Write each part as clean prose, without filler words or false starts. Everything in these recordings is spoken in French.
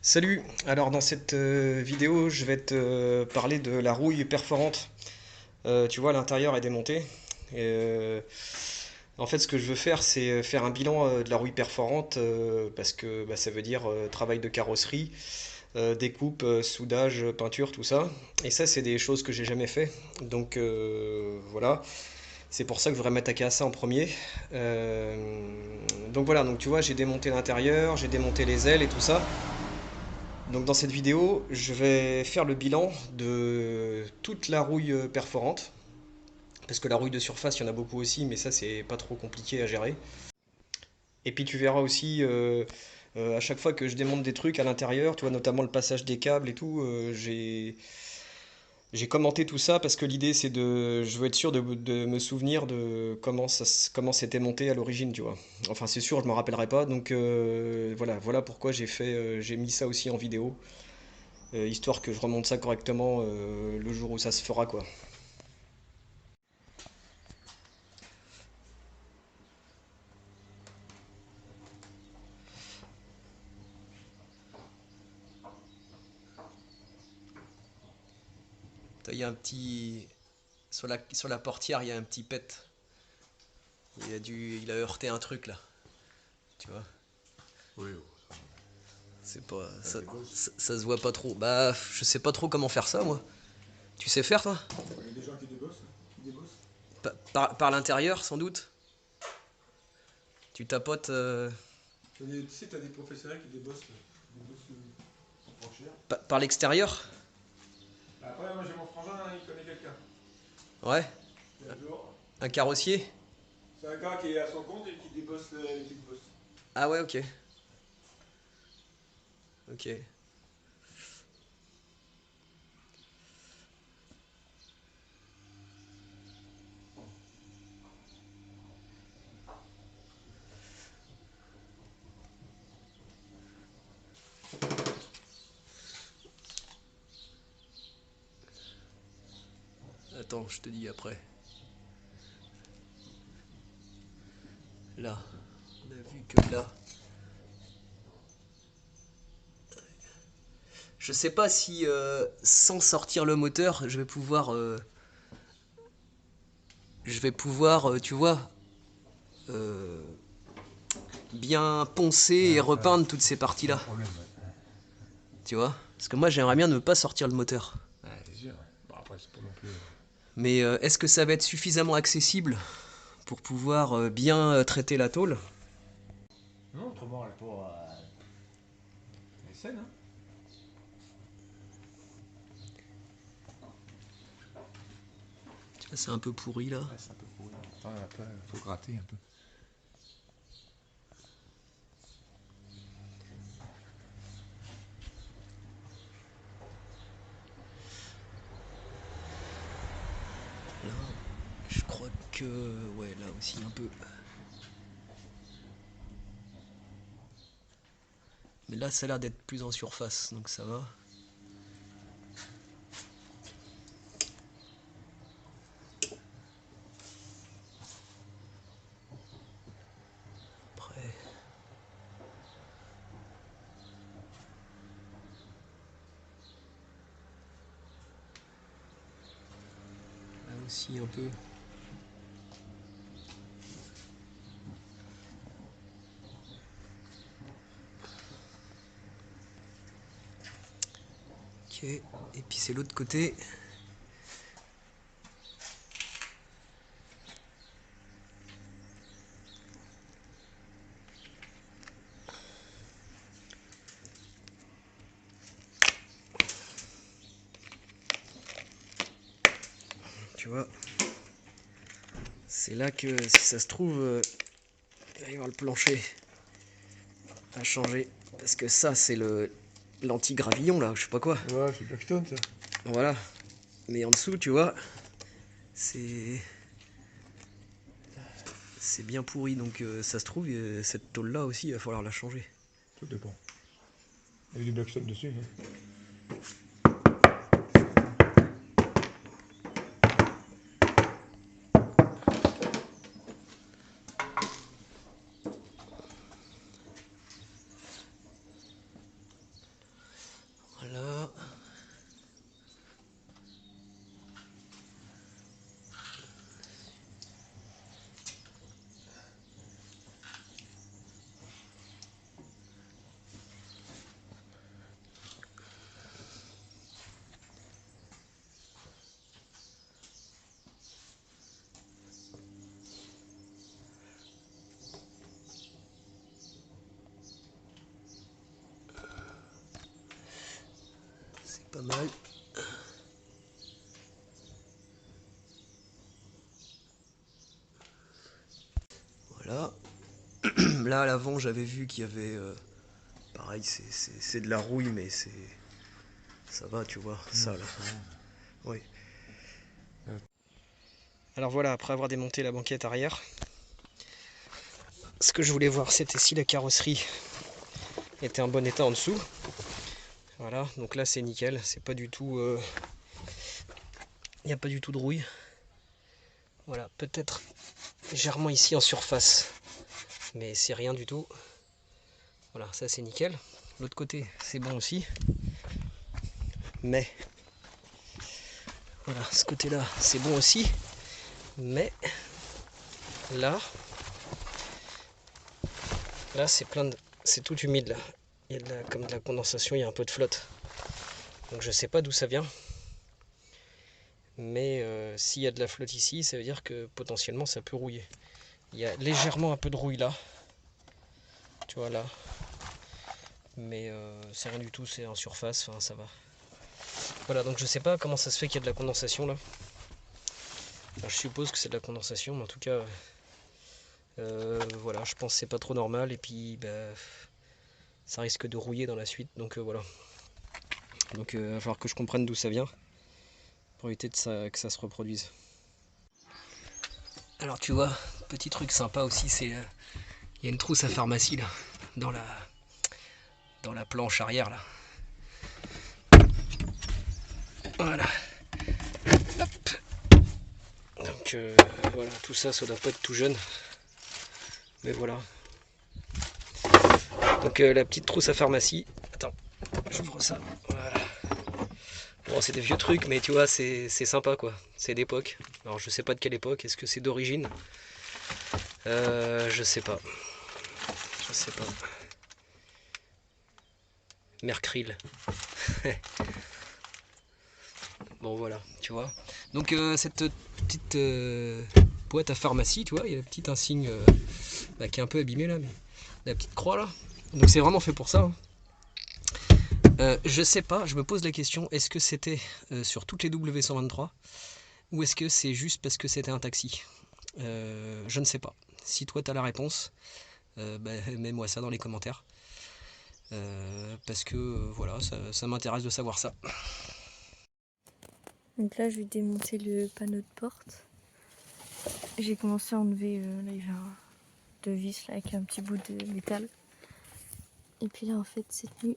Salut, alors dans cette vidéo je vais te parler de la rouille perforante. Tu vois l'intérieur est démonté. Et, en fait ce que je veux faire c'est faire un bilan de la rouille perforante parce que ça veut dire travail de carrosserie, découpe, soudage, peinture, tout ça. Et ça c'est des choses que j'ai jamais fait. Donc voilà, c'est pour ça que je voudrais m'attaquer à ça en premier. Euh, donc voilà, donc tu vois j'ai démonté l'intérieur, j'ai démonté les ailes et tout ça. Donc dans cette vidéo, je vais faire le bilan de toute la rouille perforante, parce que la rouille de surface, il y en a beaucoup aussi, mais ça c'est pas trop compliqué à gérer. Et puis tu verras aussi, à chaque fois que je démonte des trucs à l'intérieur, tu vois notamment le passage des câbles et tout, j'ai commenté tout ça parce que l'idée c'est je veux être sûr de me souvenir de comment c'était monté à l'origine, tu vois. Enfin c'est sûr, je m'en rappellerai pas, donc voilà pourquoi j'ai mis ça aussi en vidéo. Histoire que je remonte ça correctement le jour où ça se fera quoi. Il y a un petit sur la portière, il y a un petit pet. Il a heurté un truc là, tu vois. Oui, C'est pas avec les bosses. ça se voit pas trop. Bah, je sais pas trop comment faire ça moi. Tu sais faire toi? Il y a des gens qui débossent, Par l'intérieur sans doute. Tu tapotes Tu sais, t'as des professionnels qui débossent pour franchir. par l'extérieur? Après, moi j'ai mon frangin, hein, il connaît quelqu'un. Ouais, Et un jour, un carrossier. c'est un gars qui est à son compte et qui débosse les petites bosses. Ah ouais, ok. Ok. Attends, je te dis après. Là, on a vu que là. Je sais pas si sans sortir le moteur, je vais pouvoir, tu vois, euh, bien poncer et Ouais, ça, repeindre toutes ces c'est un parties-là. problème, ouais. Tu vois? Parce que moi, j'aimerais bien ne pas sortir le moteur. Ouais, c'est sûr. Bon, après, c'est pas non plus. Mais est-ce que ça va être suffisamment accessible pour pouvoir bien traiter la tôle? Non, autrement, elle est pas. Elle est saine, hein. Tu vois, c'est un peu pourri là. Ouais, c'est un peu pourri. Attends, après, faut gratter un peu. Là, je crois que. Ouais, là aussi un peu. Mais là, ça a l'air d'être plus en surface, donc ça va. Après, là aussi un peu. Ok. Et puis c'est l'autre côté. Tu vois, c'est là que si ça se trouve, il va y avoir le plancher à changer. Parce que ça, c'est l'anti-gravillon là, je sais pas quoi. Ouais, c'est Blackstone, ça. Voilà. Mais en dessous, tu vois, c'est c'est bien pourri. Donc ça se trouve, cette tôle là aussi, il va falloir la changer. Tout dépend. Il y a du Blackstone dessus, non? Pas mal. Voilà. Là à l'avant j'avais vu qu'il y avait pareil c'est de la rouille mais ça va tu vois ça là. Oui. Alors voilà, après avoir démonté la banquette arrière, ce que je voulais voir c'était si la carrosserie était en bon état en dessous. Voilà, donc là c'est nickel, c'est pas du tout il n'y a pas du tout de rouille. Voilà, peut-être légèrement ici en surface, mais c'est rien du tout. Voilà, ça c'est nickel. L'autre côté c'est bon aussi, mais voilà, ce côté là c'est bon aussi, mais là c'est plein de, c'est tout humide là. Il y a comme de la condensation, il y a un peu de flotte. Donc je sais pas d'où ça vient, mais s'il y a de la flotte ici, ça veut dire que potentiellement ça peut rouiller. Il y a légèrement un peu de rouille là, tu vois là, mais c'est rien du tout, c'est en surface, enfin ça va. Voilà, donc je sais pas comment ça se fait qu'il y a de la condensation là. Alors, je suppose que c'est de la condensation, mais en tout cas, voilà, je pense que c'est pas trop normal, et puis bah, ça risque de rouiller dans la suite, donc voilà. Donc il va falloir que je comprenne d'où ça vient, pour éviter que ça se reproduise. Alors tu vois, petit truc sympa aussi, c'est il y a une trousse à pharmacie là, dans la planche arrière là. Voilà. Hop. Donc voilà, tout ça, ça doit pas être tout jeune. Mais voilà. Donc la petite trousse à pharmacie. Attends, j'ouvre ça. Voilà. Bon, c'est des vieux trucs, mais tu vois, c'est sympa quoi. C'est d'époque. Alors je sais pas de quelle époque. Est-ce que c'est d'origine? Je sais pas. Je sais pas. Mercril. Bon voilà, tu vois. Donc cette petite boîte à pharmacie, tu vois, il y a le petit insigne qui est un peu abîmé là, mais la petite croix là. Donc c'est vraiment fait pour ça. Hein. Je sais pas, je me pose la question, est-ce que c'était sur toutes les W123 ou est-ce que c'est juste parce que c'était un taxi? Je ne sais pas. Si toi tu as la réponse, mets-moi ça dans les commentaires. Parce que voilà, ça m'intéresse de savoir ça. Donc là, je vais démonter le panneau de porte. J'ai commencé à enlever là, il y a deux vis là, avec un petit bout de métal. Et puis là, en fait, c'est tenu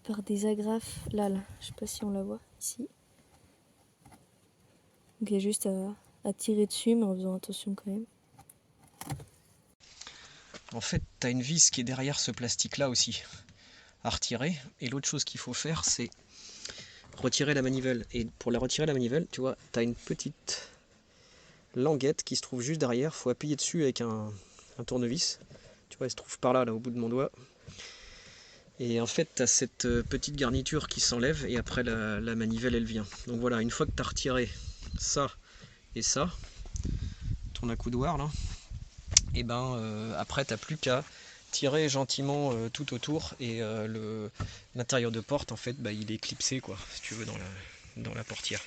par des agrafes là. Je sais pas si on la voit ici. Donc il y a juste à tirer dessus, mais en faisant attention quand même. En fait, tu as une vis qui est derrière ce plastique là aussi, à retirer. Et l'autre chose qu'il faut faire, c'est retirer la manivelle. Et pour la retirer la manivelle, tu vois, tu as une petite languette qui se trouve juste derrière. Il faut appuyer dessus avec un tournevis. Tu vois, elle se trouve par là, au bout de mon doigt. Et en fait, tu as cette petite garniture qui s'enlève et après la manivelle, elle vient. Donc voilà, une fois que tu as retiré ça et ça, ton accoudoir là, et ben après, tu n'as plus qu'à tirer gentiment tout autour et l'intérieur de porte, en fait, il est clipsé, quoi, si tu veux, dans la portière.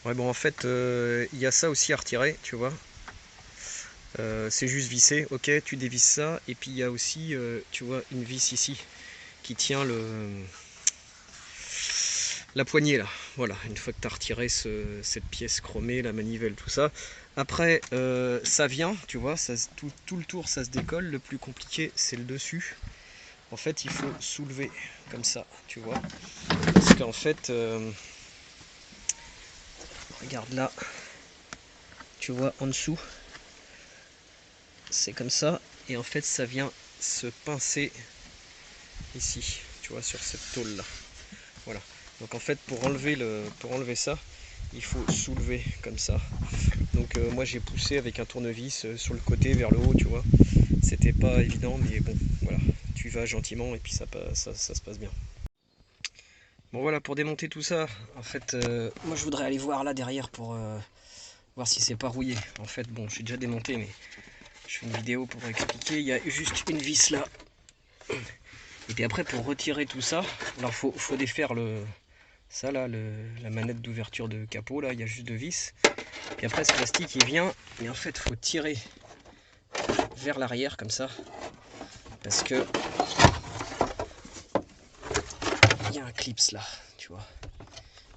Ouais, bon, en fait, il y a ça aussi à retirer, tu vois. C'est juste vissé, ok, tu dévisses ça, et puis il y a aussi, tu vois, une vis ici qui tient la poignée là. Voilà, une fois que tu as retiré cette pièce chromée, la manivelle, tout ça. Après, ça vient, tu vois, tout le tour ça se décolle. Le plus compliqué, c'est le dessus. En fait, il faut soulever comme ça, tu vois. Parce qu'en fait, regarde là, tu vois en dessous, c'est comme ça. Et en fait, ça vient se pincer ici, tu vois, sur cette tôle là. Voilà. Donc en fait, pour enlever ça, il faut soulever comme ça. Donc moi j'ai poussé avec un tournevis sur le côté vers le haut, tu vois. C'était pas évident, mais bon, voilà. Tu vas gentiment et puis ça se passe bien. Bon voilà, pour démonter tout ça, en fait, moi je voudrais aller voir là derrière pour voir si c'est pas rouillé. En fait, bon, j'ai déjà démonté, mais je fais une vidéo pour expliquer. Il y a juste une vis là Et puis après, pour retirer tout ça, alors faut défaire ça là, la manette d'ouverture de capot, là, il y a juste deux vis. Puis après, ce plastique, il vient, et en fait, faut tirer vers l'arrière, comme ça. Parce que il y a un clips là, tu vois,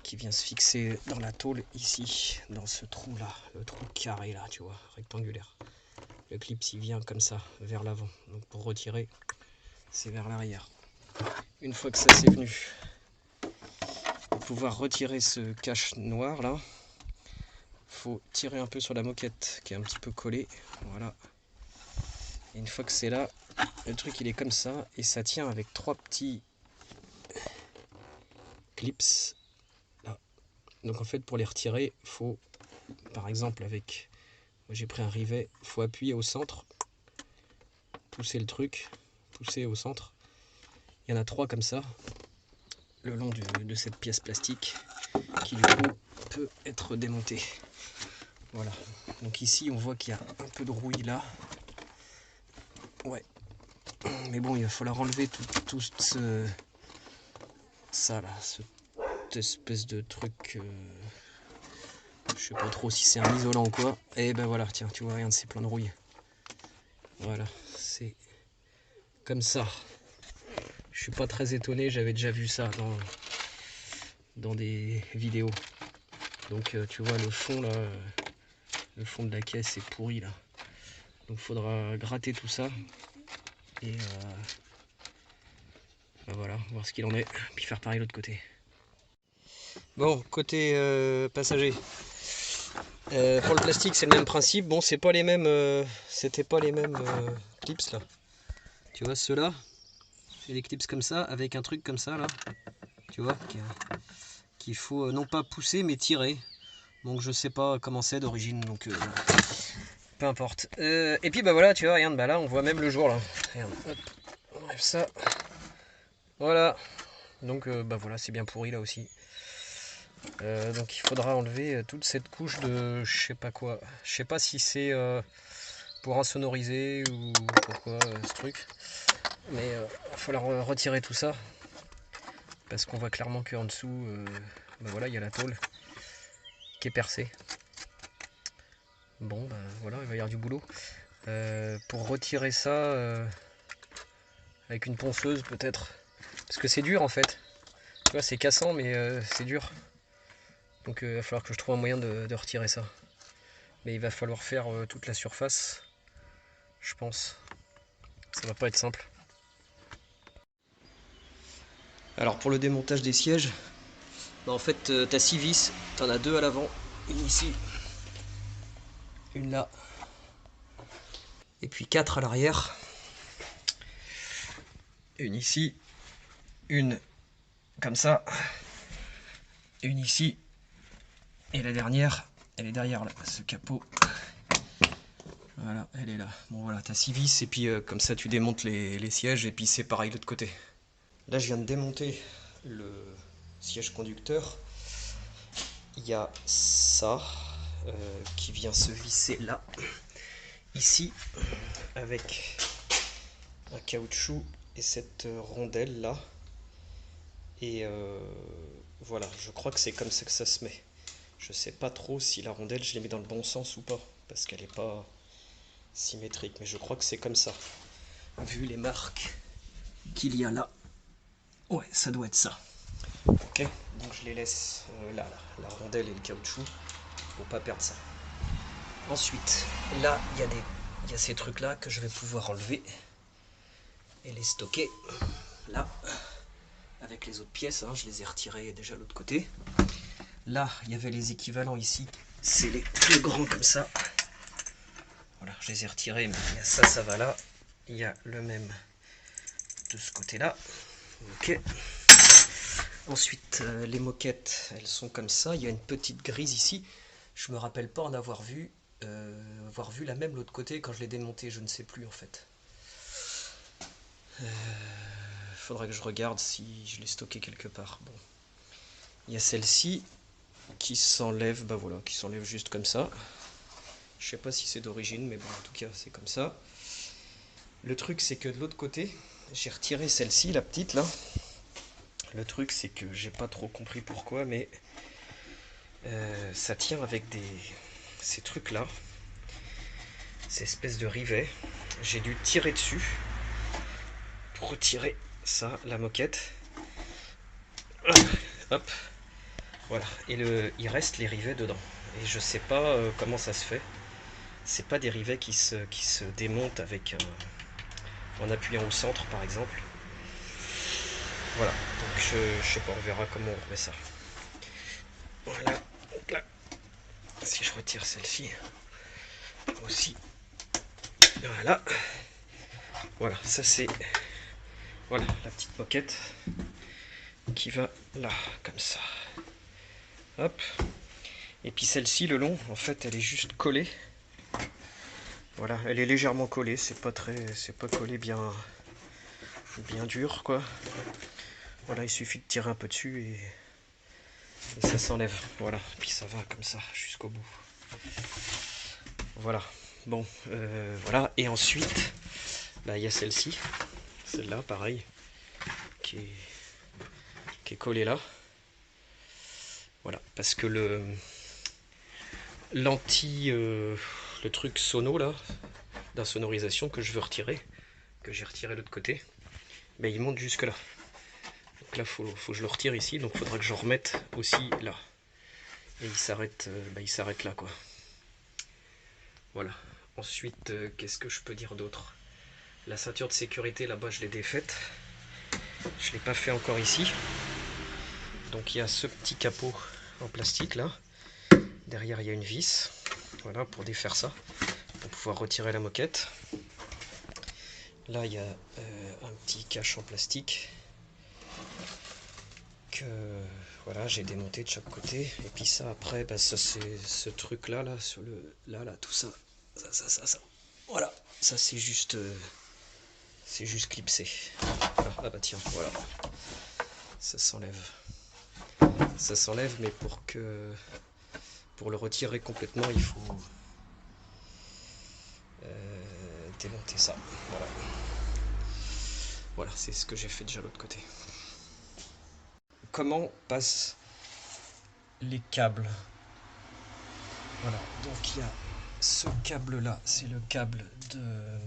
qui vient se fixer dans la tôle ici, dans ce trou là, le trou carré là, tu vois, rectangulaire. Le clips il vient comme ça, vers l'avant. Donc pour retirer, c'est vers l'arrière. Une fois que ça c'est venu, pour pouvoir retirer ce cache noir là, faut tirer un peu sur la moquette qui est un petit peu collée. Voilà. Et une fois que c'est là, le truc il est comme ça et ça tient avec trois petits clips là. Donc en fait pour les retirer, faut par exemple avec, moi j'ai pris un rivet, faut appuyer au centre, pousser le truc, pousser au centre. Il y en a trois comme ça, le long de cette pièce plastique qui du coup peut être démontée. Voilà. Donc ici on voit qu'il y a un peu de rouille là. Ouais. Mais bon, il va falloir enlever tout ça là, cette espèce de truc. Je sais pas trop si c'est un isolant ou quoi. Et ben voilà, tiens, tu vois, regarde, c'est plein de rouille. Voilà, c'est comme ça. Je suis pas très étonné, j'avais déjà vu ça dans des vidéos. Donc tu vois le fond là, le fond de la caisse est pourri là. Donc faudra gratter tout ça et ben voilà, voir ce qu'il en est, puis faire pareil de l'autre côté. Bon, côté passager. Pour le plastique c'est le même principe. Bon, c'est pas les mêmes, c'était pas les mêmes clips là. Tu vois ceux-là, c'est des clips comme ça avec un truc comme ça là. Tu vois qu'il faut non pas pousser mais tirer. Donc je sais pas comment c'est d'origine, donc peu importe. Et puis bah voilà, tu vois, regarde, bah là on voit même le jour là. Regarde, hop, on enlève ça. Voilà. Donc bah voilà, c'est bien pourri là aussi. Donc il faudra enlever toute cette couche de je sais pas quoi. Je sais pas si c'est pour insonoriser ou pourquoi ce truc. Mais il va falloir retirer tout ça. Parce qu'on voit clairement qu'en dessous, bah voilà, il y a la tôle qui est percée. Bon, bah voilà, il va y avoir du boulot. Pour retirer ça avec une ponceuse peut-être. Parce que c'est dur en fait. Tu vois, c'est cassant mais c'est dur. Donc il va falloir que je trouve un moyen de retirer ça. Mais il va falloir faire toute la surface, je pense. Ça va pas être simple. Alors pour le démontage des sièges, bah en fait t'as 6 vis, t'en as 2 à l'avant, une ici, une là, et puis 4 à l'arrière. Une ici, une comme ça, une ici, et la dernière, elle est derrière là, ce capot. Voilà, elle est là. Bon voilà, t'as 6 vis et puis comme ça tu démontes les sièges et puis c'est pareil de l'autre côté. Là je viens de démonter le siège conducteur. Il y a ça qui vient se visser là, ici, avec un caoutchouc et cette rondelle là. Et voilà, je crois que c'est comme ça que ça se met. Je sais pas trop si la rondelle je l'ai mis dans le bon sens ou pas, parce qu'elle est pas symétrique, mais je crois que c'est comme ça. Vu les marques qu'il y a là, ouais, ça doit être ça. Ok, donc je les laisse là, la rondelle et le caoutchouc, pour pas perdre ça. Ensuite, là, il y a ces trucs là que je vais pouvoir enlever et les stocker là, avec les autres pièces, hein, je les ai retirées déjà de l'autre côté. Là, il y avait les équivalents ici, c'est les plus grands comme ça. Voilà, je les ai retirés, mais il y a ça, ça va là. Il y a le même de ce côté-là. Ok. Ensuite, les moquettes, elles sont comme ça. Il y a une petite grise ici. Je me rappelle pas en avoir vu la même l'autre côté quand je l'ai démonté. Je ne sais plus en fait. Faudrait que je regarde si je l'ai stocké quelque part. Bon. Il y a celle-ci qui s'enlève, bah voilà, qui s'enlève juste comme ça. Je sais pas si c'est d'origine, mais bon, en tout cas, c'est comme ça. Le truc, c'est que de l'autre côté, j'ai retiré celle-ci, la petite là. Le truc c'est que j'ai pas trop compris pourquoi, mais ça tient avec ces trucs là, ces espèces de rivets. J'ai dû tirer dessus pour retirer ça, la moquette. Hop, voilà. Et il reste les rivets dedans. Et je sais pas comment ça se fait. C'est pas des rivets qui se démontent avec en appuyant au centre par exemple. Voilà, donc je sais pas, on verra comment on remet ça. Voilà, donc là, si je retire celle-ci aussi, voilà, voilà, ça c'est, voilà, la petite moquette qui va là, comme ça, hop, et puis celle-ci, le long, en fait, elle est juste collée, voilà, elle est légèrement collée, c'est pas collé bien dur, quoi, voilà, il suffit de tirer un peu dessus et ça s'enlève, voilà, puis ça va comme ça jusqu'au bout. Voilà, bon, voilà, et ensuite, bah, il y a celle-ci, celle-là, pareil, qui est collée là. Voilà, parce que le truc sono là, d'insonorisation que je veux retirer, que j'ai retiré de l'autre côté, ben, il monte jusque là. Donc là, faut que je le retire ici, donc il faudra que j'en remette aussi là. Et il s'arrête là, quoi. Voilà. Ensuite, qu'est-ce que je peux dire d'autre? La ceinture de sécurité, là-bas, je l'ai défaite. Je ne l'ai pas fait encore ici. Donc il y a ce petit capot en plastique là. Derrière, il y a une vis. Voilà, pour défaire ça. Pour pouvoir retirer la moquette. Là, il y a un petit cache en plastique que voilà, j'ai démonté de chaque côté. Et puis ça, après, bah, ça c'est ce truc là, sur le là, tout ça. Ça. Voilà, ça c'est juste clipsé. Ah bah tiens, voilà. Ça s'enlève. Ça s'enlève, mais pour le retirer complètement, il faut démonter ça. Voilà. Voilà, c'est ce que j'ai fait déjà de l'autre côté. Comment passent les câbles? Voilà, donc il y a ce câble là, c'est le câble de...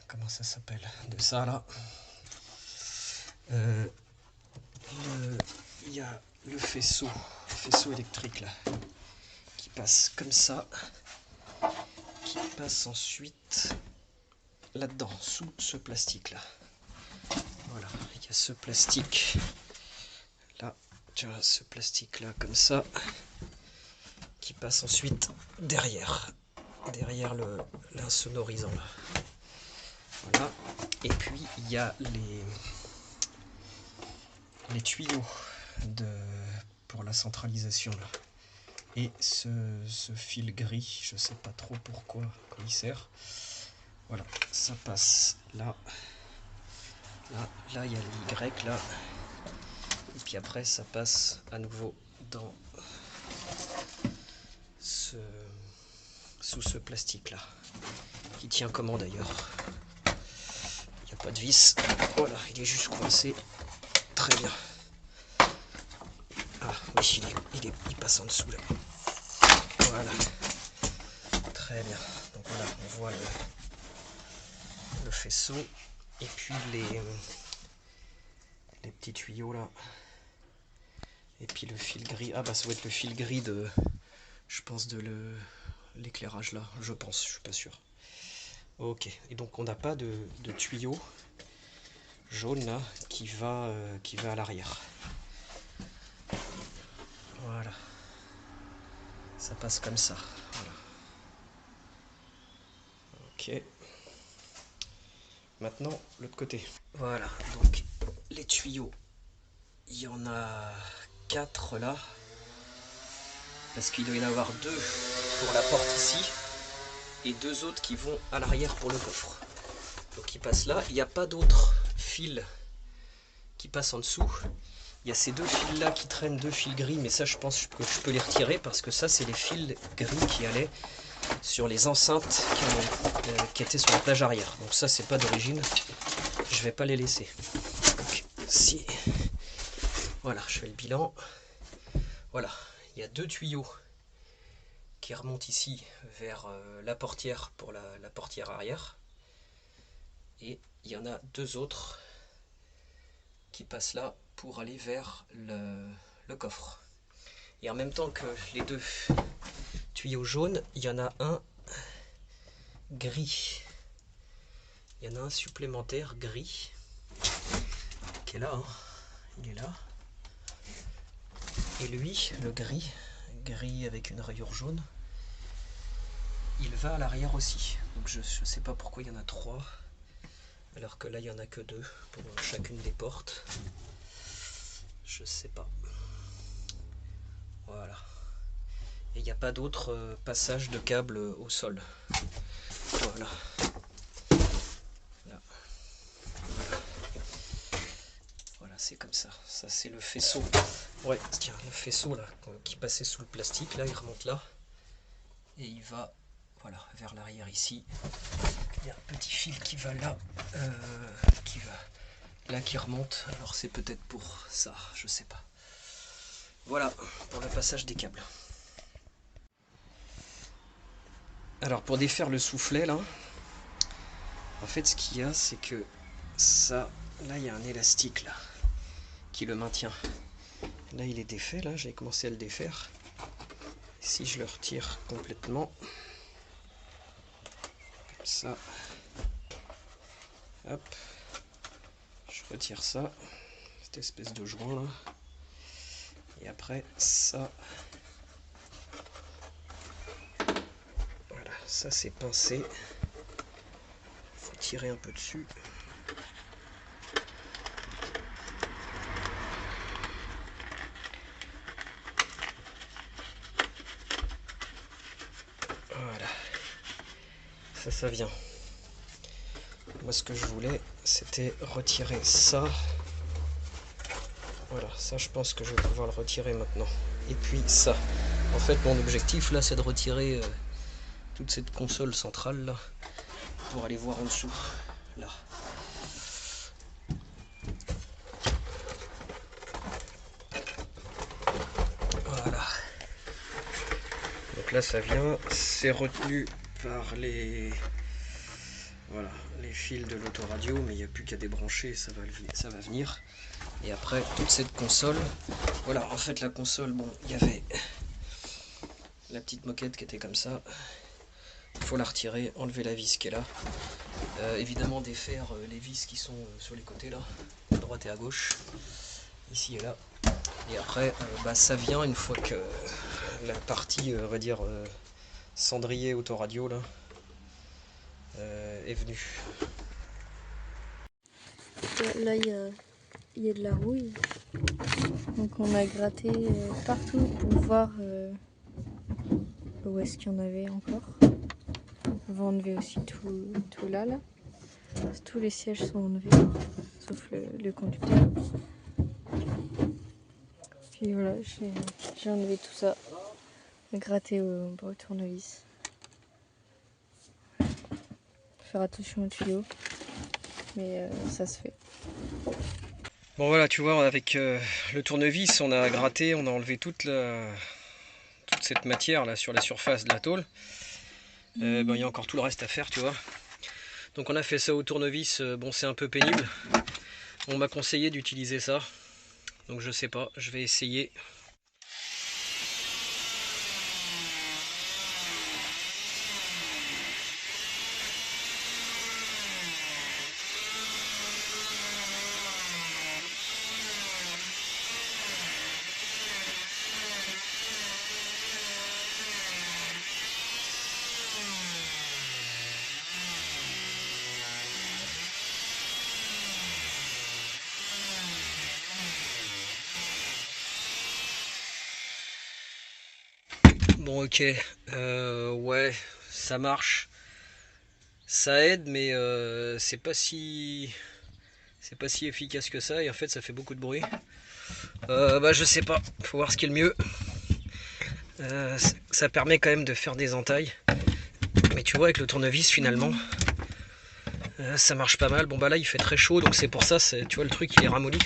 comment ça s'appelle? De ça là. Il y a le faisceau électrique là, qui passe comme ça, qui passe ensuite là-dedans, sous ce plastique là. Voilà, il y a ce plastique là, tu vois, ce plastique là comme ça, qui passe ensuite derrière l'insonorisant là. Voilà, et puis il y a les tuyaux pour la centralisation là. Et ce fil gris, je sais pas trop pourquoi il sert. Voilà, ça passe là. Là il y a le Y là. Et puis après ça passe à nouveau dans sous ce plastique là. Qui tient comment d'ailleurs? Il n'y a pas de vis. Voilà, il est juste coincé. Très bien. Ah oui, il passe en dessous là. Voilà. Très bien. Donc voilà, on voit le faisceau. Et puis les petits tuyaux là. Et puis le fil gris. Ah bah ça va être le fil gris je pense de l'éclairage là. Je pense, je suis pas sûr. Ok. Et donc on n'a pas de tuyau jaune là qui va à l'arrière. Voilà. Ça passe comme ça. Voilà. Ok. Maintenant, l'autre côté. Voilà, donc les tuyaux. Il y en a 4 là. Parce qu'il doit y en avoir 2 pour la porte ici. Et 2 autres qui vont à l'arrière pour le coffre. Donc ils passent là. Il n'y a pas d'autres fils qui passent en dessous. Il y a ces 2 fils là qui traînent, 2 fils gris. Mais ça, je pense que je peux les retirer. Parce que ça, c'est les fils gris qui allaient sur les enceintes canon. qui étaient sur la plage arrière. Donc ça c'est pas d'origine, je vais pas les laisser. Donc si, voilà, je fais le bilan. Voilà, il y a 2 tuyaux qui remontent ici vers la portière pour la portière arrière. Et il y en a 2 autres qui passent là pour aller vers le coffre. Et en même temps que les 2 tuyaux jaunes, il y en a un gris. Il y en a un supplémentaire gris qui est là, hein. Il est là. Et lui, le gris avec une rayure jaune, il va à l'arrière aussi. Donc je ne sais pas pourquoi il y en a 3, alors que là il n'y en a que 2 pour chacune des portes. Je sais pas. Voilà. Et il n'y a pas d'autre passage de câble au sol. Voilà. Là. Voilà, c'est comme ça. Ça c'est le faisceau. Ouais, tiens, le faisceau là, qui passait sous le plastique, là il remonte là. Et il va, voilà, vers l'arrière ici. Il y a un petit fil qui va là, qui remonte. Alors c'est peut-être pour ça, je sais pas. Voilà, pour le passage des câbles. Alors pour défaire le soufflet là, en fait ce qu'il y a c'est que ça, là il y a un élastique là, qui le maintient. Là il est défait, là j'ai commencé à le défaire. Si je le retire complètement, comme ça, hop, je retire ça, cette espèce de joint là, et après ça, voilà, ça c'est pincé, faut tirer un peu dessus. Voilà, ça vient. Moi ce que je voulais c'était retirer ça. Voilà, ça je pense que je vais pouvoir le retirer maintenant. Et puis ça. En fait mon objectif là c'est de retirer toute cette console centrale là pour aller voir en dessous. Là. Voilà. Donc là ça vient, c'est retenu par les fils de l'autoradio, mais il n'y a plus qu'à débrancher, ça va venir. Et après toute cette console, voilà, en fait la console, bon, il y avait la petite moquette qui était comme ça, il faut la retirer, enlever la vis qui est là, évidemment défaire les vis qui sont sur les côtés là, à droite et à gauche, ici et là, et après ça vient une fois que la partie, on va dire, cendrier autoradio là, est venue. Là, il y a de la rouille. Donc on a gratté partout pour voir où est-ce qu'il y en avait encore. On va enlever aussi tout là. Tous les sièges sont enlevés, sauf le conducteur. Puis voilà, j'ai enlevé tout ça, gratté au tournevis. Faire attention aux tuyaux, mais ça se fait. Bon voilà, tu vois, avec le tournevis, on a gratté, on a enlevé toute cette matière là sur la surface de la tôle. Il y a encore tout le reste à faire, tu vois. Donc on a fait ça au tournevis, bon c'est un peu pénible. On m'a conseillé d'utiliser ça, donc je sais pas, je vais essayer. Bon ok, ouais, ça marche, ça aide, mais c'est pas si efficace que ça, et en fait ça fait beaucoup de bruit. Je sais pas, faut voir ce qui est le mieux. Ça permet quand même de faire des entailles, mais tu vois avec le tournevis finalement ça marche pas mal. Bon bah là il fait très chaud donc c'est pour ça, tu vois le truc il est ramolli.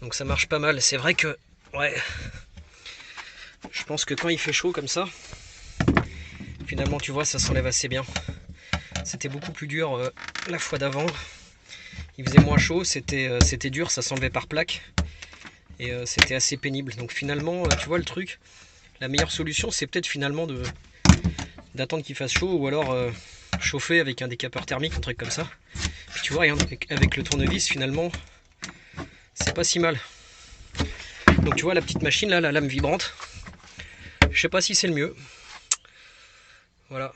Donc ça marche pas mal. C'est vrai que ouais, je pense que quand il fait chaud comme ça, finalement tu vois ça s'enlève assez bien. C'était beaucoup plus dur la fois d'avant. Il faisait moins chaud, c'était dur, ça s'enlevait par plaque. Et c'était assez pénible. Donc finalement, tu vois le truc, la meilleure solution c'est peut-être finalement d'attendre qu'il fasse chaud ou alors chauffer avec un décapeur thermique, un truc comme ça. Puis tu vois, avec le tournevis finalement, c'est pas si mal. Donc tu vois la petite machine là, la lame vibrante, je sais pas si c'est le mieux. Voilà.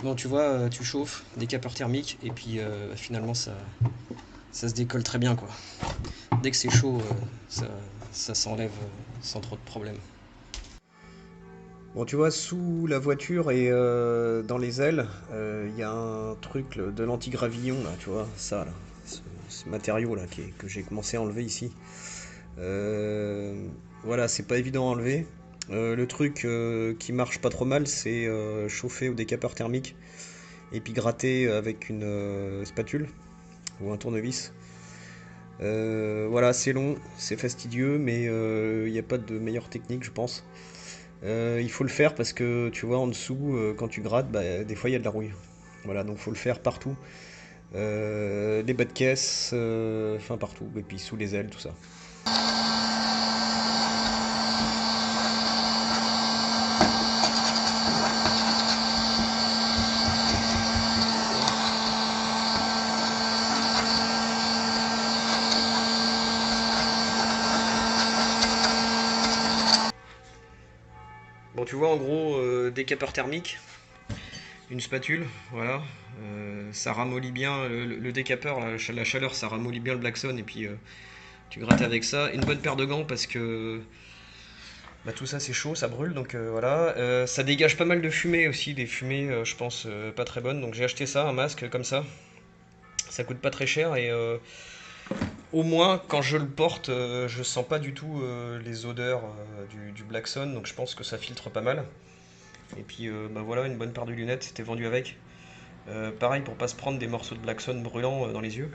Bon, tu vois, tu chauffes, décapeur thermique, et puis finalement ça se décolle très bien quoi. Dès que c'est chaud, ça s'enlève sans trop de problèmes. Bon, tu vois, sous la voiture et dans les ailes, il y a un truc de l'antigravillon là, tu vois, ça là, ce matériau là que j'ai commencé à enlever ici. Voilà, c'est pas évident à enlever. Le truc qui marche pas trop mal, c'est chauffer au décapeur thermique et puis gratter avec une spatule ou un tournevis. Voilà, c'est long, c'est fastidieux, mais il n'y a pas de meilleure technique, je pense. Il faut le faire parce que tu vois en dessous, quand tu grattes, bah, des fois il y a de la rouille. Voilà, donc faut le faire partout. Les bas de caisse, enfin partout, et puis sous les ailes, tout ça. Bon, tu vois en gros, décapeur thermique, une spatule, voilà. Ça ramollit bien le décapeur, la chaleur, ça ramollit bien le Blackson, et puis tu grattes avec ça. Une bonne paire de gants parce que bah, tout ça c'est chaud, ça brûle, donc voilà. Ça dégage pas mal de fumée aussi, des fumées, je pense, pas très bonnes. Donc j'ai acheté ça, un masque comme ça. Ça coûte pas très cher et au moins quand je le porte, je sens pas du tout les odeurs du Blackson, donc je pense que ça filtre pas mal. Et puis bah voilà, une bonne paire de lunettes, c'était vendu avec. Pareil pour pas se prendre des morceaux de Blackson brûlants dans les yeux.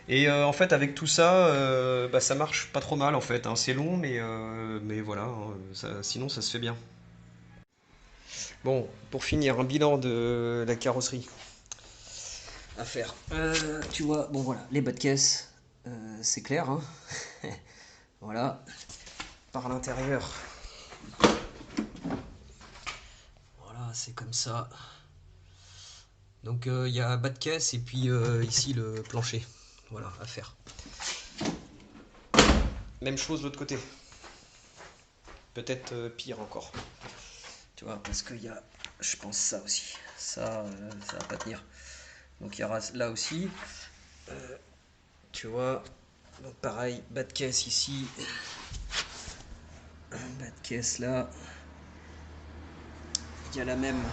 Et en fait avec tout ça, bah, ça marche pas trop mal en fait, hein. C'est long mais voilà, hein, sinon ça se fait bien. Bon, pour finir, un bilan de la carrosserie à faire. Tu vois, bon voilà, les bas de caisse, c'est clair, hein. Voilà, par l'intérieur. Voilà, c'est comme ça. Donc il y a bas de caisse et puis ici le plancher. Voilà, à faire. Même chose de l'autre côté. Peut-être pire encore. Tu vois, parce qu'il y a, je pense, ça aussi. Ça va pas tenir. Donc il y aura là aussi. Tu vois, donc pareil, bas de caisse ici. Bas de caisse là. Il y a la même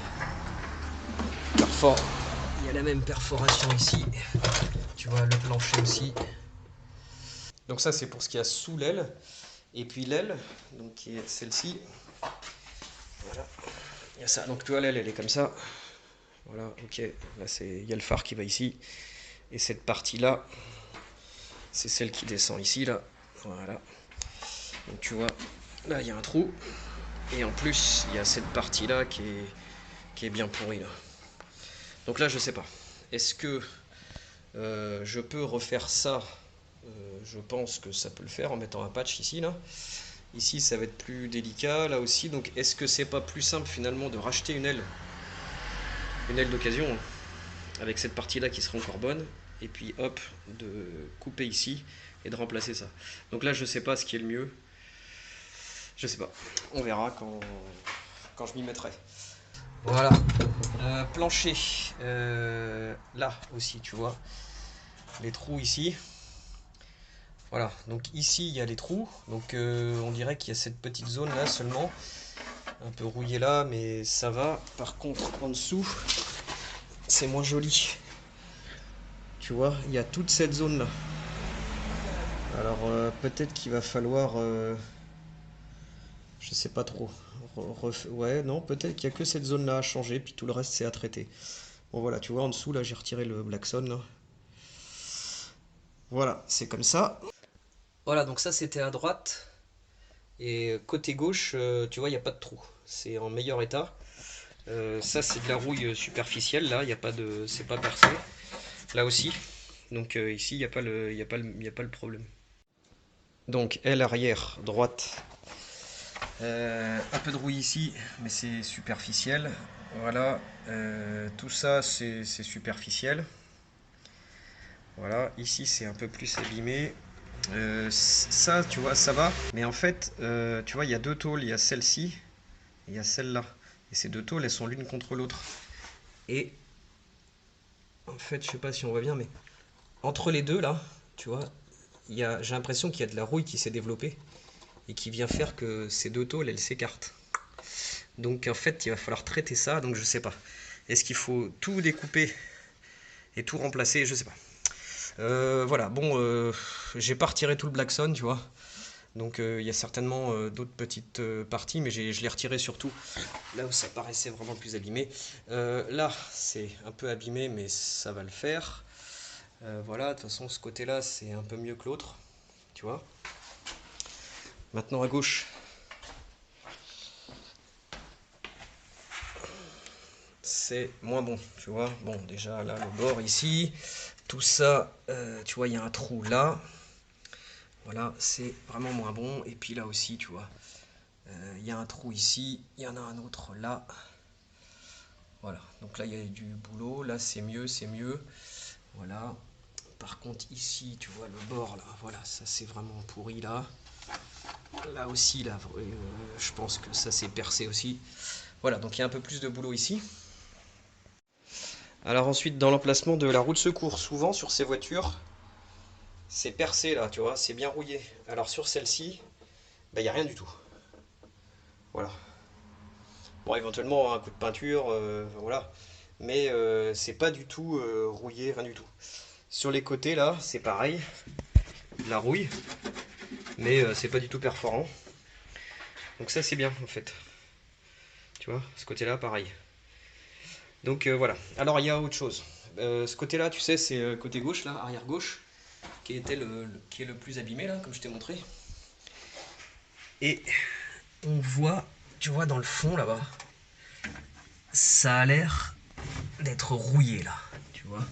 perforation ici. Tu vois, le plancher aussi. Donc ça c'est pour ce qu'il y a sous l'aile. Et puis l'aile, donc qui est celle-ci. Voilà. Il y a ça. Donc tu vois l'aile elle est comme ça. Voilà, ok. Là il y a le phare qui va ici. Et cette partie là, c'est celle qui descend ici là. Voilà. Donc tu vois, là il y a un trou. Et en plus, il y a cette partie là qui est bien pourrie là. Donc là je sais pas. Est-ce que je peux refaire ça? Je pense que ça peut le faire en mettant un patch ici là. Ici ça va être plus délicat là aussi. Donc est-ce que c'est pas plus simple finalement de racheter une aile d'occasion, hein, avec cette partie là qui sera encore bonne, et puis hop, de couper ici et de remplacer ça. Donc là je sais pas ce qui est le mieux. Je sais pas. On verra quand je m'y mettrai. Voilà. Plancher. Là aussi, tu vois. Les trous ici. Voilà. Donc ici, il y a les trous. Donc on dirait qu'il y a cette petite zone là seulement. Un peu rouillé là, mais ça va. Par contre, en dessous, c'est moins joli. Tu vois, il y a toute cette zone là. Alors peut-être qu'il va falloir, je sais pas trop. Ouais, non, peut-être qu'il y a que cette zone là à changer, puis tout le reste c'est à traiter. Bon voilà, tu vois en dessous là, j'ai retiré le Blackson là. Voilà, c'est comme ça. Voilà, donc ça c'était à droite. Et côté gauche, tu vois, il n'y a pas de trou. C'est en meilleur état. Ça c'est de la rouille superficielle là, il y a pas de, c'est pas percé. Là aussi. Donc ici, il n'y a pas le, il y a pas le, il y a pas le problème. Donc aile arrière droite. Un peu de rouille ici, mais c'est superficiel. Voilà, tout ça c'est superficiel. Voilà, ici c'est un peu plus abîmé. Ça, tu vois, ça va. Mais en fait, tu vois, il y a deux tôles. Il y a celle-ci et il y a celle-là. Et ces deux tôles, elles sont l'une contre l'autre. Et en fait, je sais pas si on voit bien, mais entre les deux là, tu vois, j'ai l'impression qu'il y a de la rouille qui s'est développée et qui vient faire que ces deux tôles, elles s'écartent. Donc en fait, il va falloir traiter ça, donc je sais pas. Est-ce qu'il faut tout découper et tout remplacer? Je sais pas. Voilà, bon, j'ai pas retiré tout le Blackson, tu vois. Donc il y a certainement d'autres petites parties, mais je l'ai retiré surtout là où ça paraissait vraiment plus abîmé. Là, c'est un peu abîmé, mais ça va le faire. Voilà, de toute façon, ce côté-là, c'est un peu mieux que l'autre, tu vois. Maintenant à gauche, c'est moins bon, tu vois. Bon, déjà là, le bord ici, tout ça, tu vois, il y a un trou là. Voilà, c'est vraiment moins bon. Et puis là aussi, tu vois, il y a un trou ici, il y en a un autre là. Voilà, donc là, il y a du boulot. Là, c'est mieux, c'est mieux. Voilà. Par contre, ici, tu vois, le bord là, voilà, ça c'est vraiment pourri là. Là aussi, là, je pense que ça c'est percé aussi. Voilà, donc il y a un peu plus de boulot ici. Alors ensuite, dans l'emplacement de la roue de secours, souvent sur ces voitures, c'est percé là, tu vois, c'est bien rouillé. Alors sur celle-ci, bah, il n'y a rien du tout. Voilà. Bon, éventuellement un coup de peinture, voilà. Mais c'est pas du tout rouillé, rien du tout. Sur les côtés là, c'est pareil, de la rouille, mais c'est pas du tout perforant. Donc ça c'est bien en fait. Tu vois, ce côté-là, pareil. Donc voilà. Alors il y a autre chose. Ce côté-là, tu sais, c'est côté gauche, là, arrière gauche, qui est le plus abîmé là, comme je t'ai montré. Et on voit, tu vois, dans le fond là-bas, ça a l'air d'être rouillé là, tu vois.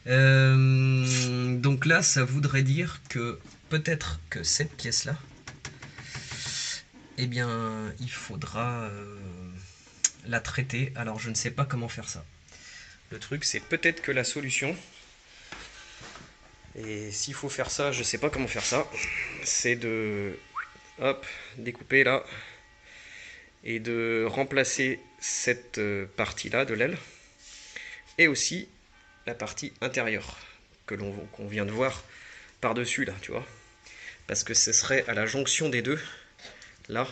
Donc là, ça voudrait dire que peut-être que cette pièce-là, eh bien, il faudra la traiter. Alors, je ne sais pas comment faire ça. Le truc, c'est peut-être que la solution, et s'il faut faire ça, je ne sais pas comment faire ça, c'est de, hop, découper là, et de remplacer cette partie-là de l'aile, et aussi la partie intérieure, qu'on vient de voir par-dessus là, tu vois. Parce que ce serait à la jonction des deux, là,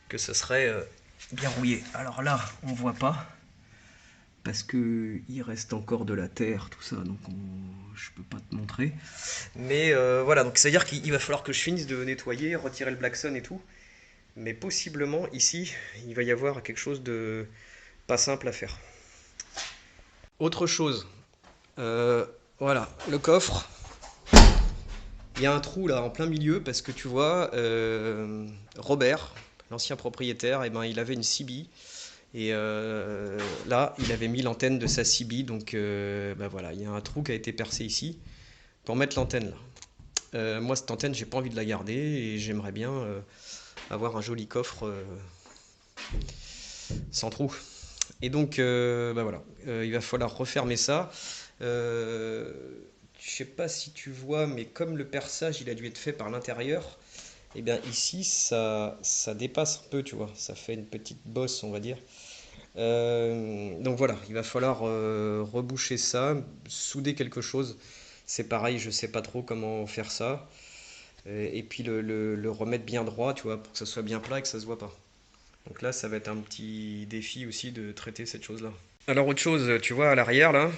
que ce serait bien rouillé. Alors là, on voit pas, parce que il reste encore de la terre, tout ça, donc je peux pas te montrer. Mais voilà, donc c'est à dire qu'il va falloir que je finisse de nettoyer, retirer le Blackson et tout. Mais possiblement ici, il va y avoir quelque chose de pas simple à faire. Autre chose, voilà, le coffre. Il y a un trou là en plein milieu parce que tu vois, Robert, l'ancien propriétaire, eh ben, il avait une CB. Et là, il avait mis l'antenne de sa CB. Donc bah voilà, il y a un trou qui a été percé ici pour mettre l'antenne là. Moi, cette antenne, j'ai pas envie de la garder et j'aimerais bien avoir un joli coffre sans trou. Et donc, bah voilà, il va falloir refermer ça. Je sais pas si tu vois, mais comme le perçage il a dû être fait par l'intérieur, et bien ici ça dépasse un peu, tu vois, ça fait une petite bosse, on va dire. Donc voilà, il va falloir reboucher ça, souder quelque chose. C'est pareil, je sais pas trop comment faire ça. Et puis le remettre bien droit, tu vois, pour que ça soit bien plat et que ça se voit pas. Donc là, ça va être un petit défi aussi de traiter cette chose-là. Alors autre chose, tu vois, à l'arrière là,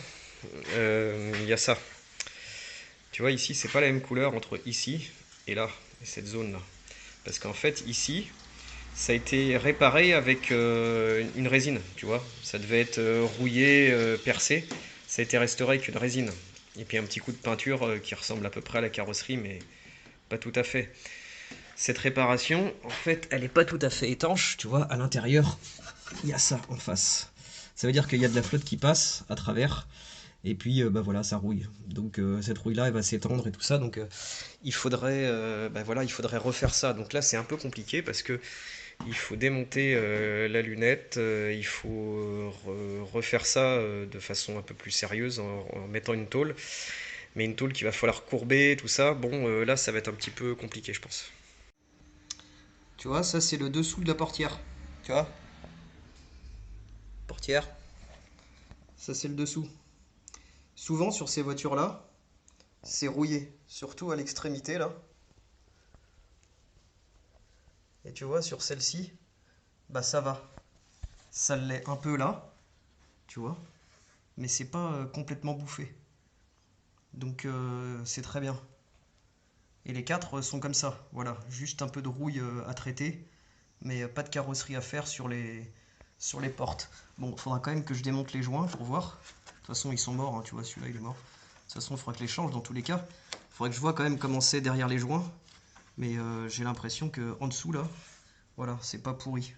il y a ça. Tu vois, ici, c'est pas la même couleur entre ici et là, et cette zone-là. Parce qu'en fait, ici, ça a été réparé avec une résine, tu vois. Ça devait être rouillé, percé. Ça a été restauré avec une résine. Et puis un petit coup de peinture qui ressemble à peu près à la carrosserie, mais pas tout à fait. Cette réparation, en fait, elle n'est pas tout à fait étanche, tu vois. À l'intérieur, il y a ça en face. Ça veut dire qu'il y a de la flotte qui passe à travers. Et puis, bah voilà, ça rouille. Donc cette rouille-là, elle va s'étendre et tout ça. Donc il faudrait, bah voilà, il faudrait refaire ça. Donc là, c'est un peu compliqué parce que il faut démonter la lunette, il faut refaire ça de façon un peu plus sérieuse en mettant une tôle. Mais une tôle qu'il va falloir courber, tout ça. Bon, là, ça va être un petit peu compliqué, je pense. Tu vois, ça, c'est le dessous de la portière. Tu vois? Portière. Ça, c'est le dessous. Souvent, sur ces voitures-là, c'est rouillé. Surtout à l'extrémité, là. Et tu vois, sur celle-ci, bah ça va. Ça l'est un peu là, tu vois. Mais c'est pas complètement bouffé. Donc c'est très bien. Et les quatre sont comme ça, voilà. Juste un peu de rouille à traiter, mais pas de carrosserie à faire sur les portes. Bon, il faudra quand même que je démonte les joints pour voir. De toute façon, ils sont morts, hein, tu vois, celui-là, il est mort. De toute façon, il faudra que je les change dans tous les cas. Il faudrait que je vois quand même comment c'est derrière les joints. Mais j'ai l'impression que en dessous, là, voilà, c'est pas pourri.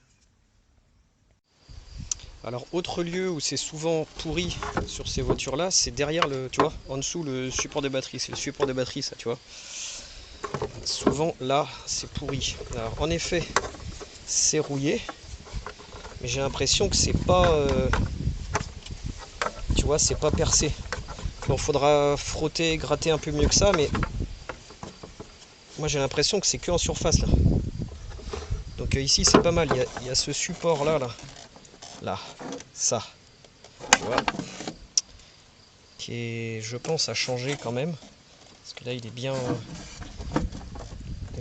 Alors, autre lieu où c'est souvent pourri sur ces voitures-là, c'est derrière le, tu vois, en dessous le support des batteries. C'est le support des batteries, ça, tu vois. Souvent, là, c'est pourri. Alors, en effet, c'est rouillé, mais j'ai l'impression que c'est pas, tu vois, c'est pas percé. Bon, faudra frotter, gratter un peu mieux que ça, mais moi j'ai l'impression que c'est que en surface là. Donc ici c'est pas mal. Il y a ce support là, là, ça, tu vois, qui est, je pense, à changer quand même, parce que là il est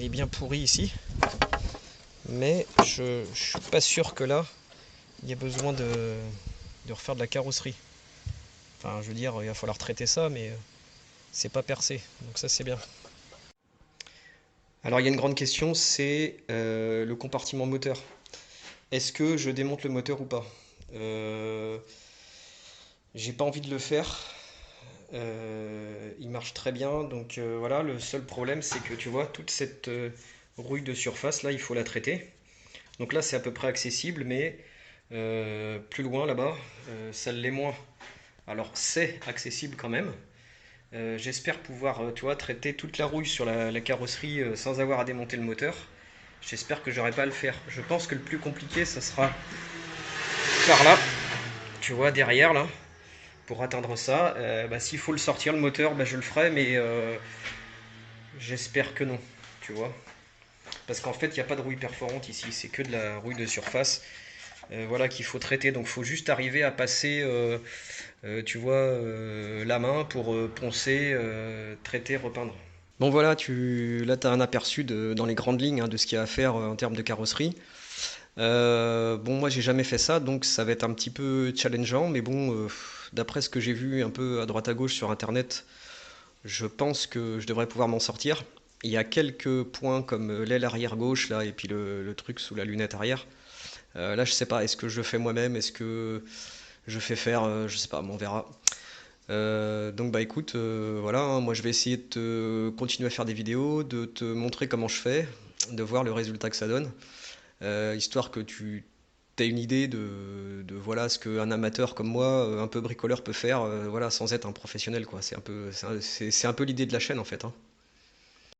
bien pourri ici. Mais je suis pas sûr que là il y a besoin de refaire de la carrosserie. Enfin, je veux dire, il va falloir traiter ça, mais c'est pas percé. Donc ça c'est bien. Alors il y a une grande question, c'est le compartiment moteur. Est-ce que je démonte le moteur ou pas? Euh, j'ai pas envie de le faire. Il marche très bien, donc voilà. Le seul problème, c'est que tu vois, toute cette rouille de surface là, il faut la traiter. Donc là, c'est à peu près accessible, mais plus loin là-bas, ça l'est moins. Alors c'est accessible quand même. J'espère pouvoir, tu vois, traiter toute la rouille sur la carrosserie sans avoir à démonter le moteur. J'espère que j'aurai pas à le faire. Je pense que le plus compliqué, ça sera par là, tu vois, derrière là, pour atteindre ça. Bah, s'il faut le sortir le moteur, bah, je le ferai, mais j'espère que non, tu vois. Parce qu'en fait, il n'y a pas de rouille perforante ici, c'est que de la rouille de surface. Voilà qu'il faut traiter, donc il faut juste arriver à passer, tu vois, la main pour poncer, traiter, repeindre. Bon voilà, là tu as un aperçu dans les grandes lignes hein, de ce qu'il y a à faire en termes de carrosserie. Bon, moi j'ai jamais fait ça, donc ça va être un petit peu challengeant, mais bon, d'après ce que j'ai vu un peu à droite à gauche sur internet, je pense que je devrais pouvoir m'en sortir. Il y a quelques points comme l'aile arrière gauche là, et puis le truc sous la lunette arrière. Là, je sais pas, est-ce que je le fais moi-même, est-ce que je fais faire, je sais pas, on verra. Donc bah écoute, voilà, hein, moi je vais essayer de continuer à faire des vidéos, de te montrer comment je fais, de voir le résultat que ça donne. Histoire que tu aies une idée de voilà ce qu'un amateur comme moi, un peu bricoleur peut faire, voilà, sans être un professionnel quoi. C'est un peu l'idée de la chaîne en fait, hein.